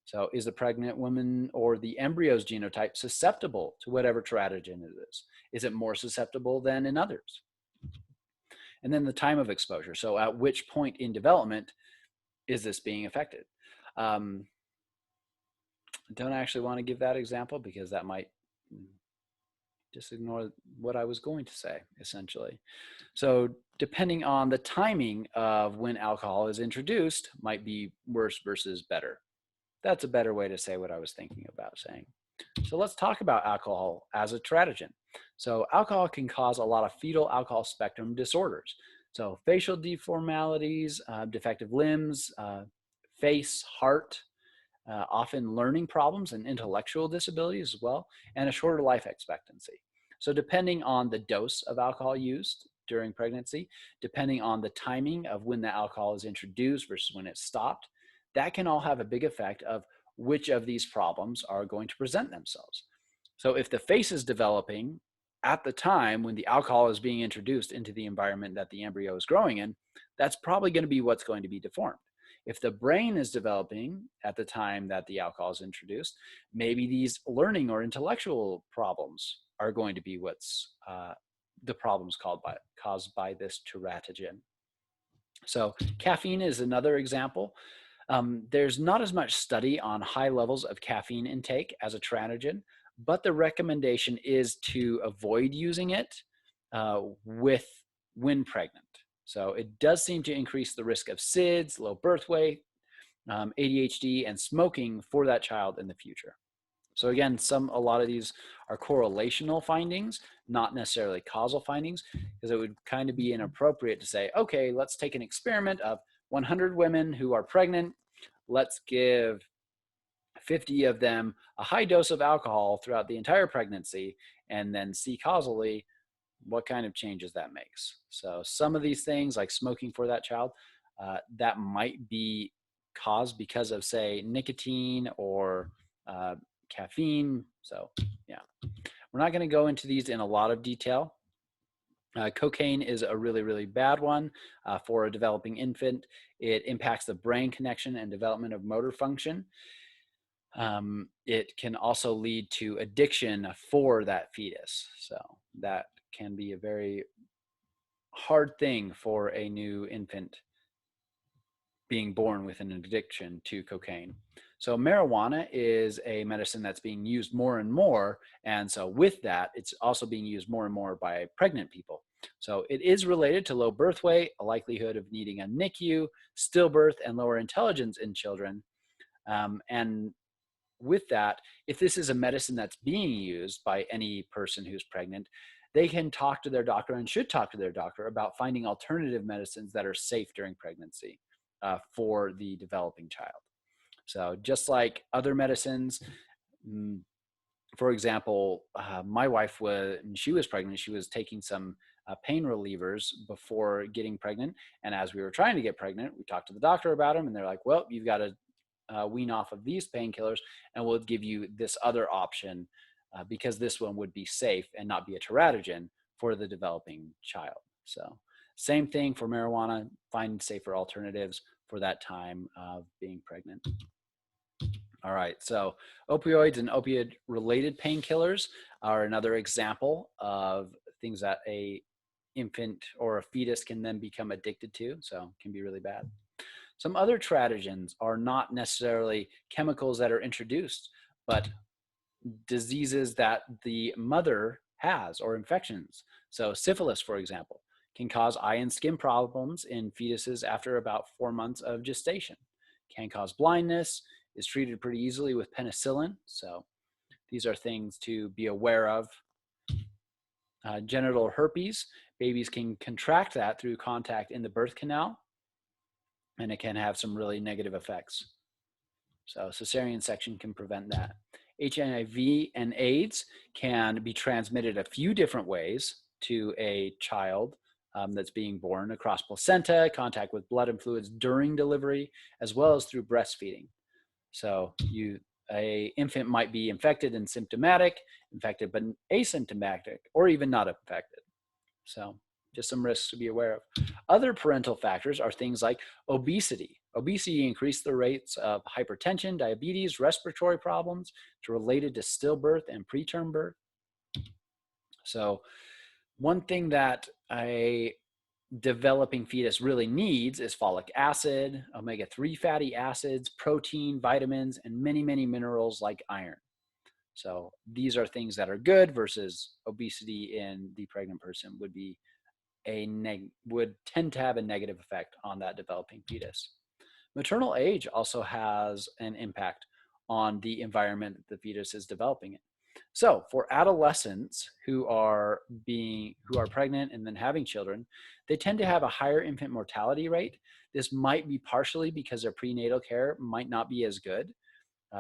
So is the pregnant woman or the embryo's genotype susceptible to whatever teratogen it is? Is it more susceptible than in others? And then the time of exposure. So at which point in development is this being affected? Don't actually want to give that example because that might just ignore what I was going to say, essentially. So depending on the timing of when alcohol is introduced might be worse versus better. That's a better way to say what I was thinking about saying. So let's talk about alcohol as a teratogen. So alcohol can cause a lot of fetal alcohol spectrum disorders. So facial deformalities, defective limbs, face, heart, often learning problems and intellectual disabilities as well, and a shorter life expectancy. So depending on the dose of alcohol used during pregnancy, depending on the timing of when the alcohol is introduced versus when it's stopped, that can all have a big effect of which of these problems are going to present themselves. So if the face is developing at the time when the alcohol is being introduced into the environment that the embryo is growing in, that's probably going to be what's going to be deformed. If the brain is developing at the time that the alcohol is introduced, maybe these learning or intellectual problems are going to be what's the problems caused by this teratogen. So caffeine is another example. There's not as much study on high levels of caffeine intake as a teratogen, but the recommendation is to avoid using it when pregnant. So it does seem to increase the risk of SIDS, low birth weight, ADHD, and smoking for that child in the future. So again, a lot of these are correlational findings, not necessarily causal findings, because it would kind of be inappropriate to say, okay, let's take an experiment of 100 women who are pregnant. Let's give 50 of them a high dose of alcohol throughout the entire pregnancy and then see causally what kind of changes that makes. So some of these things like smoking for that child, that might be caused because of, say, nicotine or caffeine. So yeah, we're not going to go into these in a lot of detail. Cocaine is a really, really bad one for a developing infant. It impacts the brain connection and development of motor function. It can also lead to addiction for that fetus. So that can be a very hard thing for a new infant being born with an addiction to cocaine. So marijuana is a medicine that's being used more and more. And so with that, it's also being used more and more by pregnant people. So it is related to low birth weight, a likelihood of needing a NICU, stillbirth, and lower intelligence in children. And with that, if this is a medicine that's being used by any person who's pregnant, they can talk to their doctor and should talk to their doctor about finding alternative medicines that are safe during pregnancy for the developing child. So just like other medicines, for example, my wife, when she was pregnant, she was taking some pain relievers before getting pregnant. And as we were trying to get pregnant, we talked to the doctor about them and they're like, well, you've got to wean off of these painkillers and we'll give you this other option because this one would be safe and not be a teratogen for the developing child. So same thing for marijuana, find safer alternatives for that time of being pregnant. All right, so opioids and opioid-related painkillers are another example of things that a infant or a fetus can then become addicted to, so it can be really bad. Some other teratogens are not necessarily chemicals that are introduced, but diseases that the mother has or infections. So syphilis, for example, can cause eye and skin problems in fetuses after about 4 months of gestation, can cause blindness, is treated pretty easily with penicillin. So these are things to be aware of. Genital herpes, babies can contract that through contact in the birth canal, and it can have some really negative effects. So cesarean section can prevent that. HIV and AIDS can be transmitted a few different ways to a child that's being born across placenta, contact with blood and fluids during delivery, as well as through breastfeeding. So a infant might be infected and symptomatic, infected but asymptomatic, or even not infected. So just some risks to be aware of. Other parental factors are things like obesity. Obesity increases the rates of hypertension, diabetes, respiratory problems. It's related to stillbirth and preterm birth. So one thing that a developing fetus really needs is folic acid, omega-3 fatty acids, protein, vitamins, and many, many minerals like iron. So these are things that are good versus obesity in the pregnant person would tend to have a negative effect on that developing fetus. Maternal age also has an impact on the environment that the fetus is developing in. So for adolescents who are pregnant and then having children, they tend to have a higher infant mortality rate. This might be partially because their prenatal care might not be as good.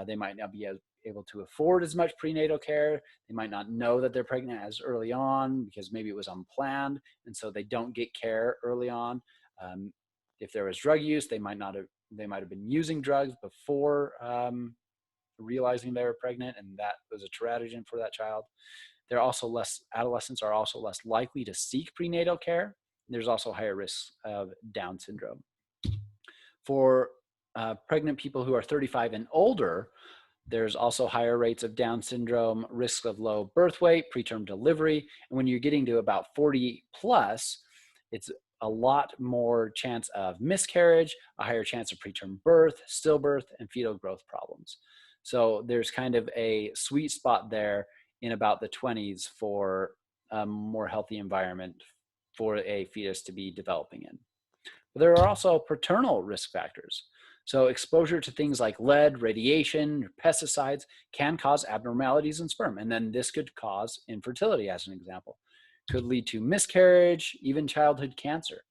They might not be able to afford as much prenatal care. They might not know that they're pregnant as early on because maybe it was unplanned, and so they don't get care early on. If there was drug use, they might have been using drugs before realizing they were pregnant, and that was a teratogen for that child. Adolescents are also less likely to seek prenatal care. There's also higher risks of Down syndrome. For pregnant people who are 35 and older, there's also higher rates of Down syndrome, risk of low birth weight, preterm delivery. And when you're getting to about 40 plus, it's a lot more chance of miscarriage, a higher chance of preterm birth, stillbirth, and fetal growth problems. So there's kind of a sweet spot there in about the 20s for a more healthy environment for a fetus to be developing in. But there are also paternal risk factors. So exposure to things like lead, radiation, pesticides can cause abnormalities in sperm. And then this could cause infertility, as an example. Could lead to miscarriage, even childhood cancer.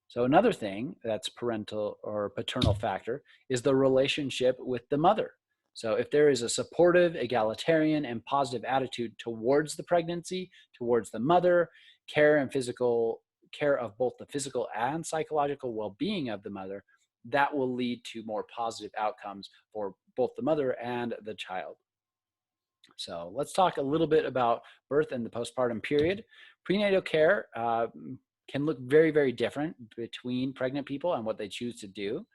So another thing that's parental or paternal factor is the relationship with the mother. So if there is a supportive, egalitarian, and positive attitude towards the pregnancy, towards the mother, care of both the physical and psychological well-being of the mother, that will lead to more positive outcomes for both the mother and the child. So let's talk a little bit about birth and the postpartum period. Prenatal care can look very, very different between pregnant people and what they choose to do.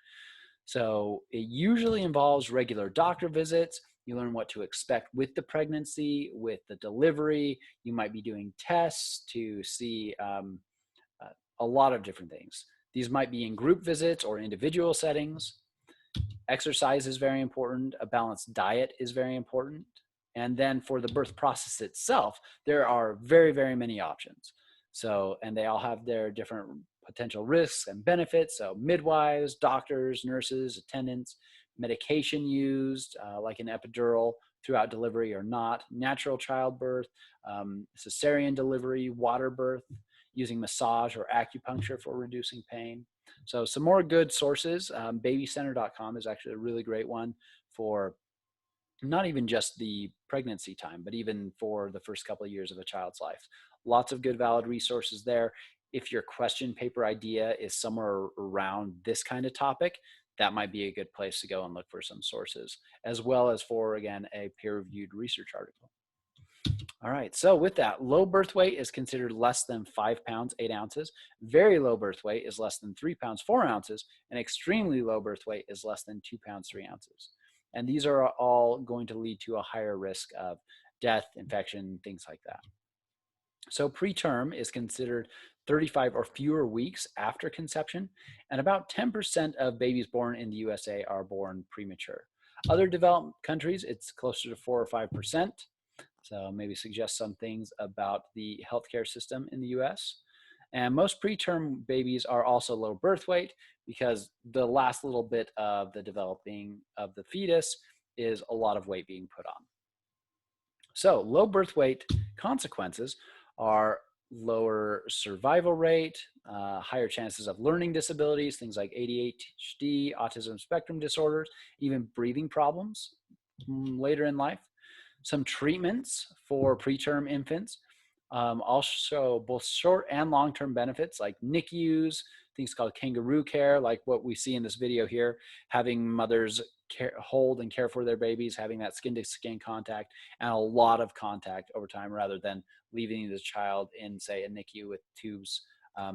So it usually involves regular doctor visits. You learn what to expect with the pregnancy, with the delivery. You might be doing tests to see a lot of different things. These might be in group visits or individual settings. Exercise is very important. A balanced diet is very important. And then for the birth process itself, there are very, very many options. So, and they all have their different potential risks and benefits. So midwives, doctors, nurses, attendants, medication used, like an epidural throughout delivery or not, natural childbirth, cesarean delivery, water birth, using massage or acupuncture for reducing pain. So some more good sources. Babycenter.com is actually a really great one for not even just the pregnancy time, but even for the first couple of years of a child's life. Lots of good, valid resources there. If your question paper idea is somewhere around this kind of topic, that might be a good place to go and look for some sources, as well as for, again, a peer-reviewed research article. All right, so with that, low birth weight is considered less than 5 pounds, 8 ounces. Very low birth weight is less than 3 pounds, 4 ounces, and extremely low birth weight is less than 2 pounds, 3 ounces. And these are all going to lead to a higher risk of death, infection, things like that. So preterm is considered 35 or fewer weeks after conception, and about 10% of babies born in the USA are born premature. Other developed countries, it's closer to 4 or 5%. So maybe suggest some things about the healthcare system in the US. And most preterm babies are also low birth weight because the last little bit of the developing of the fetus is a lot of weight being put on. So low birth weight consequences are lower survival rate, higher chances of learning disabilities, things like ADHD, autism spectrum disorders, even breathing problems later in life. Some treatments for preterm infants, also both short and long-term benefits like NICUs, things called kangaroo care, like what we see in this video here, having mothers hold and care for their babies, having that skin-to-skin contact, and a lot of contact over time rather than leaving the child in, say, a NICU with tubes.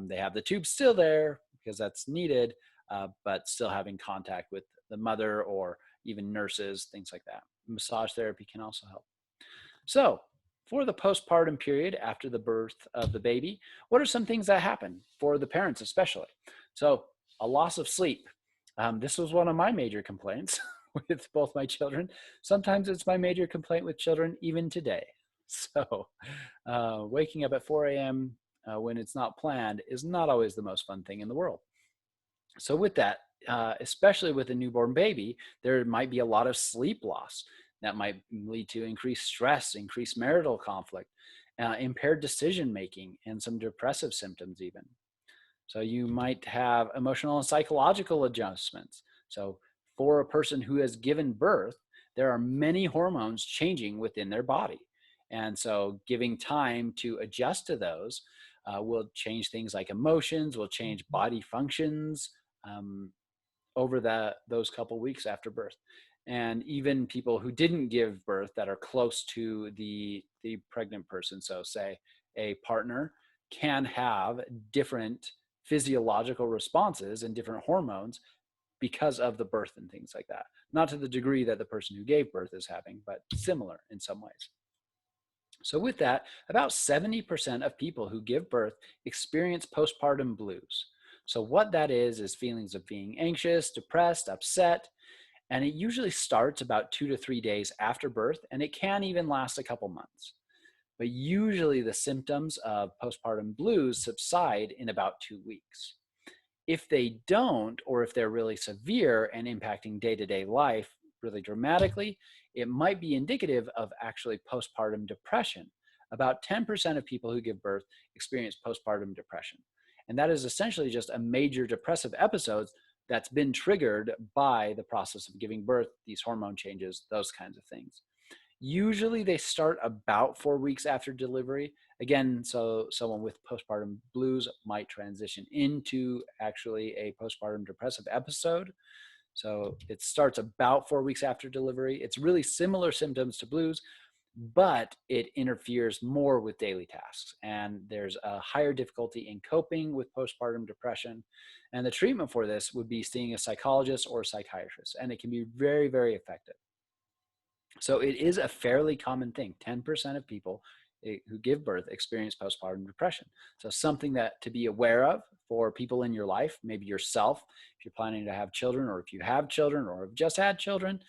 They have the tubes still there because that's needed, but still having contact with the mother or even nurses, things like that. Massage therapy can also help. So, for the postpartum period after the birth of the baby, what are some things that happen for the parents, especially? So, a loss of sleep. This was one of my major complaints with both my children. Sometimes it's my major complaint with children, even today. So, waking up at 4 a.m. When it's not planned is not always the most fun thing in the world. So, with that, especially with a newborn baby, there might be a lot of sleep loss that might lead to increased stress, increased marital conflict, impaired decision making, and some depressive symptoms even. So you might have emotional and psychological adjustments. So for a person who has given birth, there are many hormones changing within their body. And so giving time to adjust to those will change things like emotions, will change body functions over those couple weeks after birth. And even people who didn't give birth that are close to the pregnant person, so say a partner, can have different physiological responses and different hormones because of the birth and things like that. Not to the degree that the person who gave birth is having, but similar in some ways. So with that, about 70% of people who give birth experience postpartum blues. So what that is feelings of being anxious, depressed, upset, and it usually starts about 2 to 3 days after birth, and it can even last a couple months. But usually the symptoms of postpartum blues subside in about 2 weeks. If they don't, or if they're really severe and impacting day-to-day life really dramatically, it might be indicative of actually postpartum depression. About 10% of people who give birth experience postpartum depression. And that is essentially just a major depressive episode that's been triggered by the process of giving birth, these hormone changes, those kinds of things. Usually they start about 4 weeks after delivery. Again, so someone with postpartum blues might transition into actually a postpartum depressive episode. So it starts about 4 weeks after delivery. It's really similar symptoms to blues, but it interferes more with daily tasks. And there's a higher difficulty in coping with postpartum depression. And the treatment for this would be seeing a psychologist or a psychiatrist. And it can be very, very effective. So it is a fairly common thing. 10% of people who give birth experience postpartum depression. So something that to be aware of for people in your life, maybe yourself, if you're planning to have children, or if you have children or have just had children.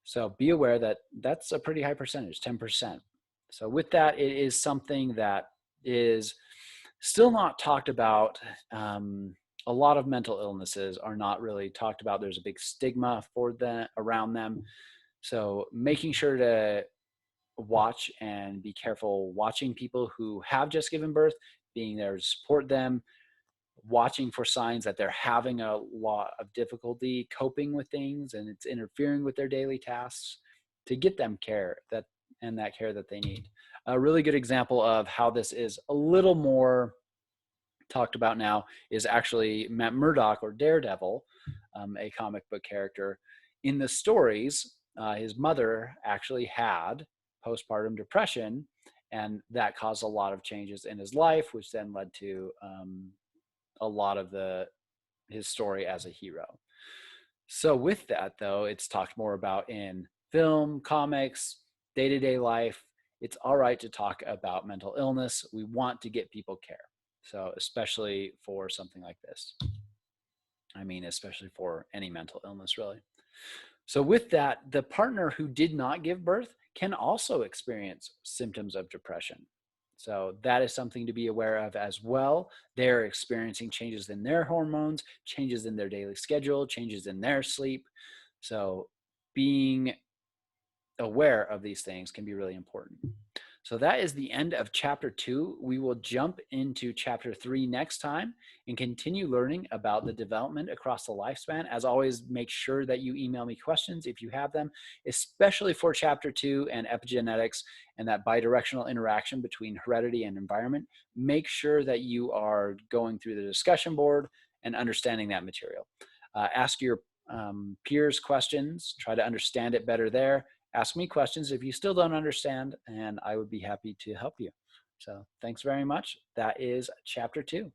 So be aware that that's a pretty high percentage, 10%. So with that, it is something that is still not talked about. A lot of mental illnesses are not really talked about. There's a big stigma for them around them. So making sure to watch and be careful watching people who have just given birth, being there to support them, watching for signs that they're having a lot of difficulty coping with things and it's interfering with their daily tasks, to get them care that care that they need. A really good example of how this is a little more talked about now is actually Matt Murdock, or Daredevil, a comic book character. In the stories, his mother actually had postpartum depression, and that caused a lot of changes in his life, which then led to a lot of his story as a hero. So with that, though, it's talked more about in film, comics, day-to-day life. It's all right to talk about mental illness. We want to get people care. So especially for something like this. I mean, especially for any mental illness, really. So with that, the partner who did not give birth can also experience symptoms of depression. So that is something to be aware of as well. They're experiencing changes in their hormones, changes in their daily schedule, changes in their sleep. So being aware of these things can be really important. So that is the end of chapter 2. We will jump into chapter 3 next time and continue learning about the development across the lifespan. As always, make sure that you email me questions if you have them, especially for chapter 2 and epigenetics and that bidirectional interaction between heredity and environment. Make sure that you are going through the discussion board and understanding that material. Ask your peers questions, try to understand it better there. Ask me questions if you still don't understand, and I would be happy to help you. So thanks very much. That is chapter 2.